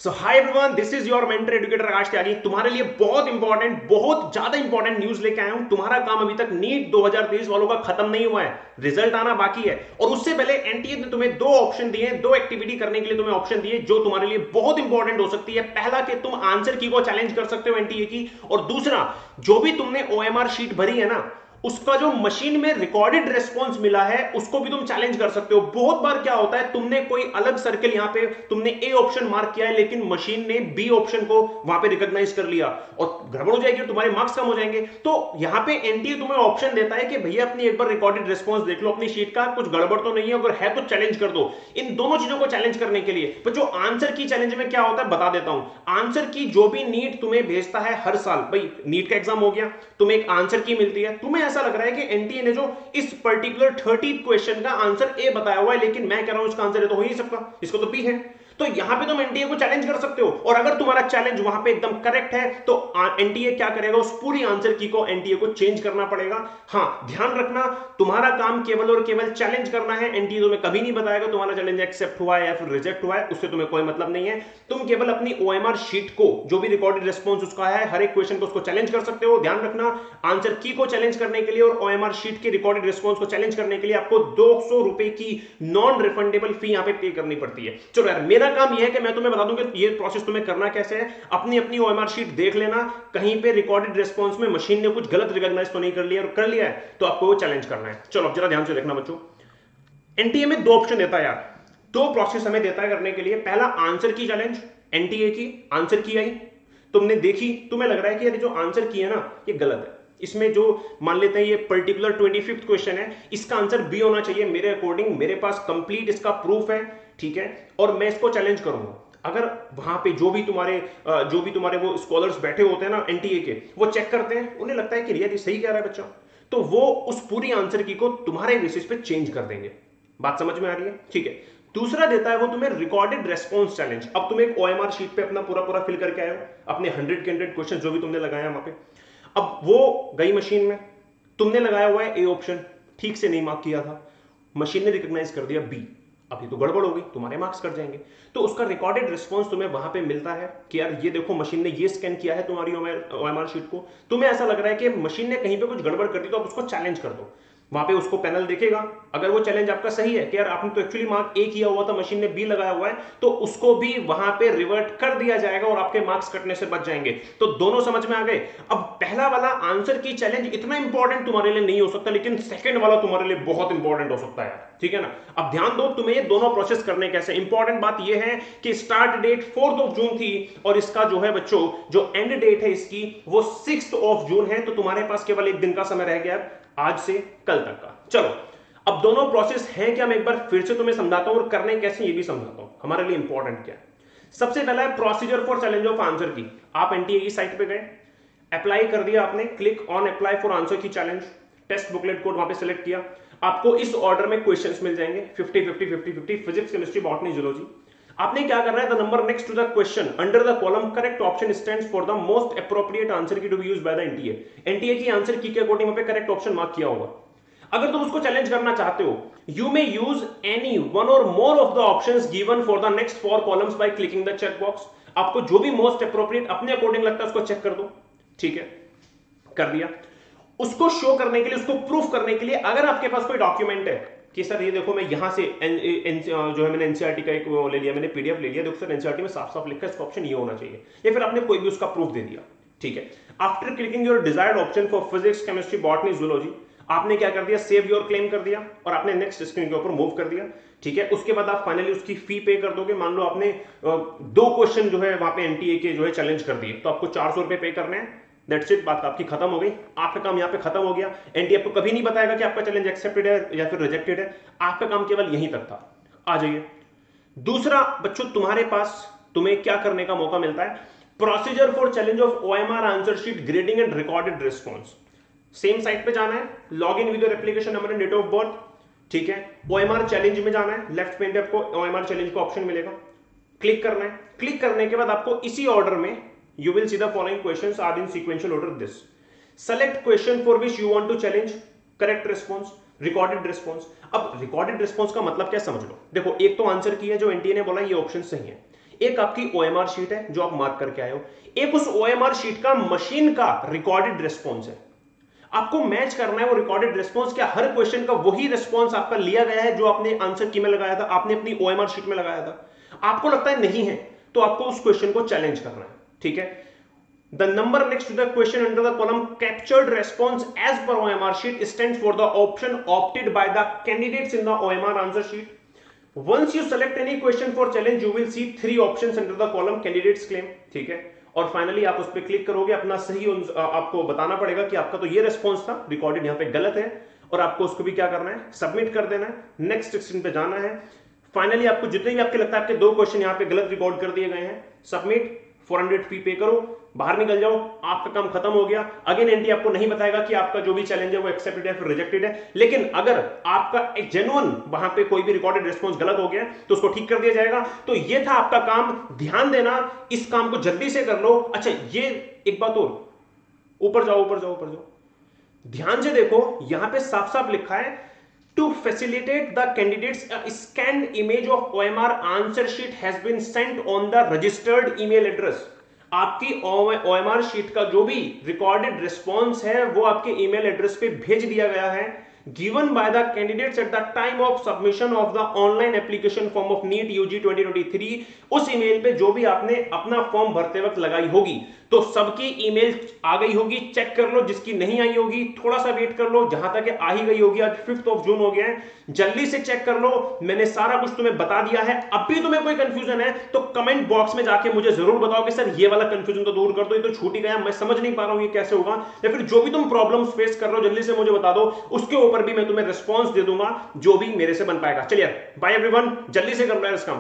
So hi everyone, this is your mentor educator Akash Tyagi. तुम्हारे लिए बहुत ज्यादा इंपॉर्टेंट न्यूज लेके आया हूं। तुम्हारा काम अभी तक नीट 2023 वालों का खत्म नहीं हुआ है, रिजल्ट आना बाकी है। और उससे पहले एनटीए ने तुम्हें दो ऑप्शन दिए, दो एक्टिविटी करने के लिए तुम्हें ऑप्शन दिए जो तुम्हारे लिए बहुत इंपॉर्टेंट हो सकती है। पहला कि तुम आंसर की को चैलेंज कर सकते हो एनटीए की, और दूसरा जो भी तुमने ओएमआर शीट भरी है ना, उसका जो मशीन में रिकॉर्डेड रेस्पॉन्स मिला है उसको भी तुम चैलेंज कर सकते हो। बहुत बार क्या होता है, तुमने कोई अलग सर्कल यहां पे तुमने ए ऑप्शन मार्क किया है लेकिन मशीन ने बी ऑप्शन को वहां पे रिकॉग्नाइज कर लिया और गड़बड़ हो जाएगी और तुम्हारे मार्क्स कम हो जाएंगे। तो यहां पे एनटीए तुम्हें ऑप्शन देता है कि भैया अपनी एक बार रिकॉर्डेड रेस्पॉन्स देख लो अपनी शीट का, कुछ गड़बड़ तो नहीं है, अगर है तो चैलेंज कर दो। इन दोनों चीजों को चैलेंज करने के लिए पर जो आंसर की चैलेंज में क्या होता है बता देता हूं। आंसर की जो भी नीट तुम्हें भेजता है हर साल, भाई नीट का एग्जाम हो गया, तुम्हें एक आंसर की मिलती है, तुम्हें ऐसा लग रहा है कि एनटीए ने जो इस पर्टिकुलर 30 क्वेश्चन का आंसर ए बताया हुआ है लेकिन मैं कह रहा हूं इसका आंसर ए तो हो ही नहीं सकता, इसको तो बी है। तो यहां पे तुम एनटीए को चैलेंज कर सकते हो और अगर तुम्हारा चैलेंज वहां पे एकदम करेक्ट है तो एनटीए क्या करेगा, उस पूरी आंसर की को एनटीए को चेंज करना पड़ेगा। हां, ध्यान रखना, तुम्हारा काम केवल और केवल चैलेंज करना है। एनटीए तुम्हें कभी नहीं बताएगा तुम्हारा चैलेंज एक्सेप्ट हुआ है या फिर रिजेक्ट हुआ है, उससे तुम्हें कोई मतलब नहीं है। तुम केवल अपनी ओएमआर शीट को जो भी रिकॉर्डेड रिस्पॉन्स उसका है हर एक क्वेश्चन को उसको चैलेंज कर सकते हो। ध्यान रखना, आंसर की को चैलेंज करने के लिए और ओएमआर शीट के रिकॉर्डेड रिस्पॉन्स को चैलेंज करने के लिए आपको 200 रुपए की नॉन रिफंडेबल फी यहां पे पे करनी पड़ती है। चलो यार, मेरा काम यह है कि मैं तुम्हें बता दूं कि ये प्रोसेस तुम्हें करना कैसे है। अपनी अपनी ओएमआर शीट देख लेना, कहीं पे रिकॉर्डेड रिस्पॉन्स में मशीन ने कुछ गलत रिकॉग्नाइज तो नहीं कर लिया, और कर लिया है तो आपको वो चैलेंज करना है। चलो अब जरा ध्यान से देखना बच्चों, एनटीए में दो ऑप्शन देता है यार, दो प्रोसेस हमें देता है करने के लिए। पहला आंसर की चैलेंज, एनटीए की आंसर की आई, तुमने देखी, तुम्हें लग रहा है कि यार जो आंसर की है ना ये गलत है, इसमें जो मान लेते हैं ये पर्टिकुलर 25th क्वेश्चन है, इसका आंसर बी होना चाहिए मेरे अकॉर्डिंग, मेरे पास कंप्लीट इसका प्रूफ है, ठीक है, और मैं इसको चैलेंज करूंगा। अगर वहां पे जो भी तुम्हारे वो स्कॉलर्स बैठे होते हैं ना एनटीए के, वो चेक करते हैं, उन्हें लगता है कि यार ये सही कह रहा है बच्चा, तो वो उस पूरी आंसर की को तुम्हारे बेसिस पे चेंज कर देंगे। बात समझ में आ रही है? ठीक है। दूसरा देता है वो तुम्हें रिकॉर्डेड रेस्पॉन्स चैलेंज। अब तुम एक ओएमआर शीट पे अपना पूरा पूरा फिल करके आए हो, अपने 100 के 100 क्वेश्चन जो भी तुमने लगाया वहां पे, अब वो गई मशीन में, तुमने लगाया हुआ है ए ऑप्शन, ठीक से नहीं मार्क किया था, मशीन ने रिकॉग्नाइज कर दिया बी, अभी तो गड़बड़ हो गई, तुम्हारे मार्क्स कट जाएंगे। तो उसका रिकॉर्डेड रिस्पॉन्स तुम्हें वहां पे मिलता है कि यार ये देखो मशीन ने ये स्कैन किया है तुम्हारी ओएमआर शीट को, तुम्हें ऐसा लग रहा है कि मशीन ने कहीं पे कुछ गड़बड़ कर दी, तो आप उसको चैलेंज कर दो। वहां पे उसको पैनल देखेगा, अगर वो चैलेंज आपका सही है कि यार आपने तो एक्चुअली मार्क ए किया हुआ था, मशीन ने बी लगाया हुआ है, तो उसको भी वहां पे रिवर्ट कर दिया जाएगा और आपके मार्क्स कटने से बच जाएंगे। तो दोनों समझ में आ गए। अब पहला वाला आंसर की चैलेंज इतना इंपॉर्टेंट तुम्हारे लिए नहीं हो सकता, लेकिन सेकंड वाला तुम्हारे लिए बहुत इंपॉर्टेंट हो सकता है, ठीक है ना। अब ध्यान दो, तुम्हें ये दोनों प्रोसेस करने कैसे। इंपॉर्टेंट बात ये है कि स्टार्ट डेट 4 जून थी और इसका जो है बच्चों जो एंड डेट है इसकी वो 6 जून है, तो तुम्हारे पास केवल एक दिन का समय रह गया आज से कल तक का। चलो अब दोनों प्रोसेस हैं क्या, मैं एक बार फिर से तुम्हें समझाता हूं और करने कैसे ये भी समझाता हूं, हमारे लिए इंपॉर्टेंट क्या है। सबसे पहला है procedure for challenge of answer की। आप एनटीए की साइट पे गए, अप्लाई कर दिया आपने, click on apply for answer की चैलेंज, टेस्ट बुकलेट कोड वहां पे सिलेक्ट किया, आपको इस ऑर्डर में क्वेश्चंस मिल जाएंगे 50-50-50-50, फिजिक्स केमिस्ट्री बॉटनी जूलॉजी। आपने क्या करना है, the number next to the question under the column correct option stands for the most appropriate answer key to be used by the NTA. NTA की answer key के according वहां पे correct option mark किया होगा। अगर तुम उसको challenge करना चाहते हो, you may use any one or more of the options given for the next 4 columns by clicking the check box. आपको जो भी मोस्ट अप्रोप्रिएट अपने अकॉर्डिंग लगता है उसको चेक कर दो, ठीक है, कर दिया। उसको शो करने के लिए, उसको प्रूफ करने के लिए, अगर आपके पास कोई डॉक्यूमेंट है कि सर ये देखो मैं यहां से जो है मैंने एनसीईआरटी का एक ले लिया, मैंने पीडीएफ ले लिया, देखो सर एनसीईआरटी में साफ साफ लिखा है इसका ऑप्शन ये होना चाहिए, या फिर आपने कोई भी उसका प्रूफ दे दिया, ठीक है। After clicking your desired option for physics chemistry botany zoology, आपने क्या कर दिया, सेव योर क्लेम कर दिया और आपने नेक्स्ट स्क्रीन के ऊपर मूव कर दिया, ठीक है। उसके बाद आप फाइनली उसकी फी पे कर दोगे। मान लो आपने 2 क्वेश्चन जो है वहां पे एनटीए के जो है चैलेंज कर दिए, तो आपको 400 रुपए पे करने हैं। दैट्स इट, बात आपकी खत्म हो गई, आपका काम यहाँ पे खत्म हो गया। एनटीए आपको कभी नहीं बताएगा कि आपका चैलेंज एक्सेप्टेड है या फिर रिजेक्टेड है, आपका काम केवल यहीं तक था। आ जाइए दूसरा बच्चों, तुम्हारे पास तुम्हें क्या करने का मौका मिलता है, procedure for challenge of OMR answer sheet grading and recorded response. Same site पे जाना है, log in with your application number and date of birth, ठीक है। ओएमआर चैलेंज में जाना है, लेफ्ट पेन पे आपको ओएमआर चैलेंज का ऑप्शन मिलेगा, क्लिक करना है। क्लिक करने के बाद आपको इसी ऑर्डर में you will see the following questions are in sequential order this, select question for which you want to challenge, correct response, recorded response। अब recorded response का मतलब क्या समझ लो, देखो एक तो आंसर की है जो एनटीए ने बोला ये ऑप्शन सही है, एक आपकी ओएमआर शीट है जो आप मार्क करके आए हो, एक उस ओएमआर शीट का मशीन का रिकॉर्डेड रिस्पॉन्स है। आपको मैच करना है वो रिकॉर्डेड रिस्पॉन्स, क्या हर क्वेश्चन का वही रिस्पॉन्स आपका लिया गया है जो आपने आंसर की में लगाया था, आपने अपनी ओएमआर शीट में लगाया था। आपको लगता है नहीं है तो आपको उस क्वेश्चन को चैलेंज करना है, ठीक है। The number next to the question under the column captured response as per OMR sheet stands for the option opted by the candidates in the OMR answer sheet. Once you select any question for challenge, you will see 3 options under the column candidates claim, ठीक है। और finally आप उस पर click करोगे, अपना सही आपको बताना पड़ेगा कि आपका तो ये रेस्पॉन्स था, रिकॉर्डेड यहाँ पे गलत है, और आपको उसको भी क्या करना है, सबमिट कर देना है, नेक्स्ट सेक्शन पे जाना है। फाइनली आपको जितने भी आपके लगता है आपके 2 क्वेश्चन यहाँ पे गलत रिकॉर्ड कर दिए गए हैं, सबमिट, 400 फी पे करो, बाहर निकल जाओ, आपका काम खत्म हो गया। अगेन एनटी आपको नहीं बताएगा कि आपका जो भी चैलेंज है वो एक्सेप्टेड है फिर रिजेक्टेड है, लेकिन अगर आपका एक जेन्युइन वहां पे कोई भी रिकॉर्डेड रिस्पॉन्स गलत हो गया तो उसको ठीक कर दिया जाएगा। तो ये था आपका काम, ध्यान देना, इस काम को जल्दी से कर लो। अच्छा, ये एक बात और, ऊपर जाओ ऊपर जाओ ऊपर जाओ, ध्यान से देखो, यहां पे साफ साफ लिखा है to facilitate the candidates a scanned image of OMR answer sheet has been sent on the registered email address. आपकी ओएमआर शीट का जो भी रिकॉर्डेड रिस्पॉन्स है वो आपके ईमेल एड्रेस पे भेज दिया गया है, given by the candidates at the time of submission of the online application form of NEET UG 2023। उस ईमेल पे जो भी आपने अपना फॉर्म भरते वक्त लगाई होगी तो सबकी ईमेल आ गई होगी, चेक कर लो। जिसकी नहीं आई होगी थोड़ा सा वेट कर लो, जहां तक आ ही गई होगी, आज 5 जून हो गया है, जल्दी से चेक कर लो। मैंने सारा कुछ तुम्हें बता दिया है। अब भी तुम्हें कोई कंफ्यूजन है तो कमेंट बॉक्स में जाके मुझे जरूर बताओ कि सर ये वाला कंफ्यूजन तो दूर कर दो, ये तो छूट ही गया, मैं समझ नहीं पा रहा हूं ये कैसे होगा। या फिर जो भी तुम प्रॉब्लम्स फेस कर रहे हो जल्दी से मुझे बता दो, उसके ऊपर भी मैं तुम्हें रिस्पॉन्स दे दूंगा जो भी मेरे से बन पाएगा। चलिए बाय एवरीवन, जल्दी से कर लो यार इस काम।